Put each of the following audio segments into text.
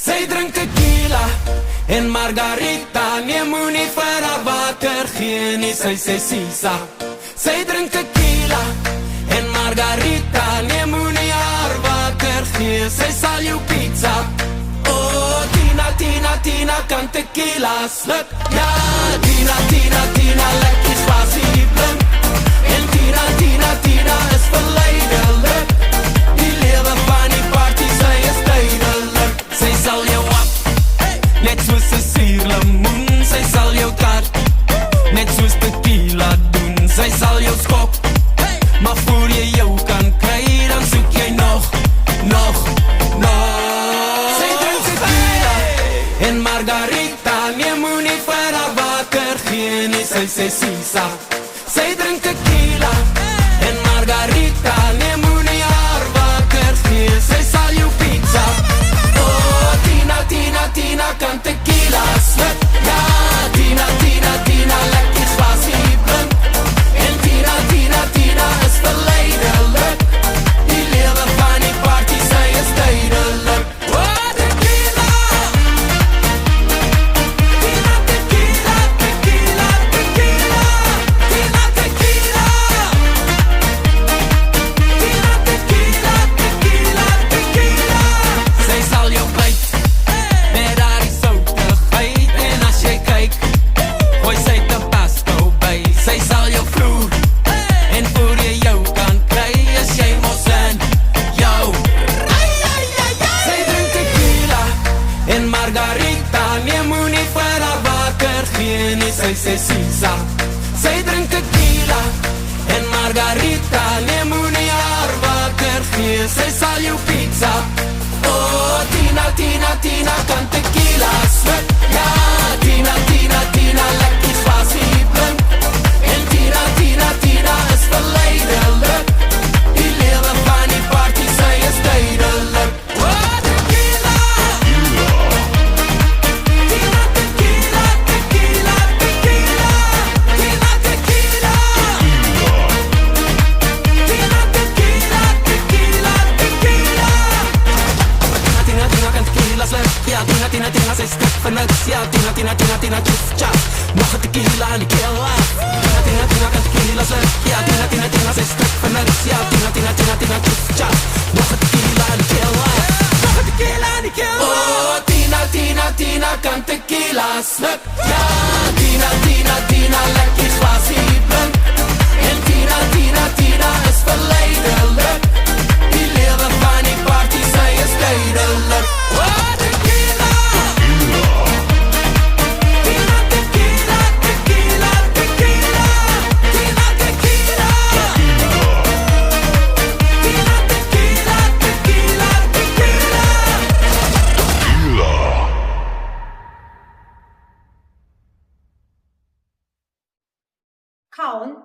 Sy drink tequila en margarita. Nee, moenie vir haar water gee nie, sy sê sisa. Sy drink tequila en margarita. Nee, moenie haar water gee, sy sal jou pizza. Oh, Tina, Tina, Tina kan tequila sluk. Ja, Tina, Tina, Tina, lekker spasie blink. En Tina, Tina, Tina is verleidelik. Die lewe van die party, sy is duidelik. Sy sal jou op, net soos 'n suurlemoen. Sy sal jou tart, net soos tequila doen. Sy sal jou skop, maar voor jy jou kan kry, dan soek jy nog. Sy drink tequila en margarita. Nee, moenie vir haar water gee nie, sy sê sisa. Sy drink tequila en margarita. Nee, moenie haar water gee, sy sal jou pizza. Oh, Tina, Tina, Tina kan tequila sluk. Ja, Tina, Tina, Tina, lekker spasie blink. En Tina, Tina, Tina is verleidelik. Die lewe van die party, sy is duidelik. Oh, tequila, Tina, tequila, tequila, tequila. Tina, tequila, Tina, tequila, tequila, tequila. Sy sal jou byt met haar die soutigheid. En as jy kyk, gooi sy tabasco by. Sy sal jou vloer, en voor jy jou kan kry, is jy mos in jou. Sy drink tequila en margarita. Nee, moenie vir haar water gee nie, sy sê sisa. Sy drink tequila en margarita. Nee, moenie haar water gee, sy sal jou pizza. Oh, Tina, Tina, Tina kan tequila sluk. Ja, Tina, Tina, Tina, lekker spasie blink. En Tina, Tina, Tina is verleidelik. Die lewe van die party, sy is duidelik. Oh, tequila, Tina, tequila, tequila, tequila. Tina, tequila, Tina, tequila, tequila, tequila. Tina, Tina kan tequila sluk. Ja, Tina, Tina, Tina, sy skrik vir niks. Ja, Tina, Tina, Tina, Tina, tjoef, tjaf. Nog 'n tequila en die keel af. Tina, Tina, Tina kan tequila sluk. Ja, Tina, Tina, Tina, sy skrik vir niks. Ja, Tina, Tina, Tina, Tina, tjoef, tjaf. Nog 'n tequila en die keel af. Nog 'n tequila en die keel af. Oh, Tina, Tina, Tina kan tequila sluk. Ja, Tina, Tina, Tina, lekker spasie blink. En Tina, Tina, Tina is verleidelik. Die lewe van die party, sy is duidelik. Oh, tequila, Tina, tequila, tequila, tequila. Tina, tequila, Tina, tequila, tequila, tequila. Count.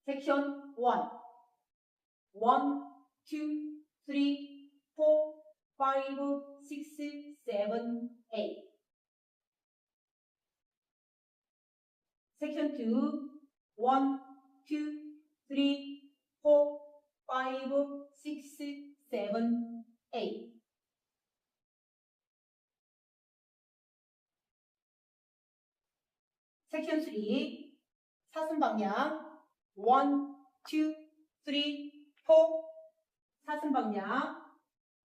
Section 1. 1, 2, 3, 4, 5, 6, 7, 8. Section 2. 1, 2, 3, 4, 5, 6, 7, 8. Section 3. 사슴 방향. 1, 2, 3, 4. 사슴 방향.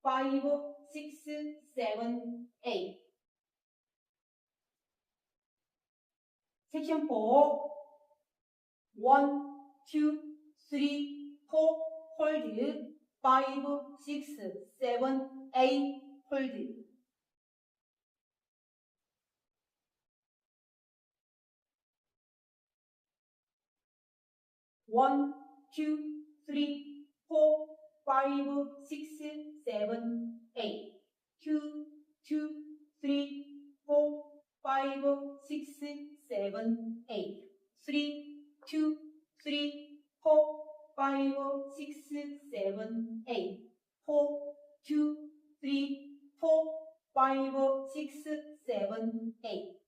5, 6, 7, 8. Section 4. 1, 2, 3, 4. Hold. 5, 6, 7, 8. Hold. One, two, three, four, 5, 6, 7, 8. 2, 2, 3, 4, 5, 6, 7, 8. 3, 2, 3, 4, 5, 6, 7, 8. 4, 2, 3, 4, 5, 6, 7, 8.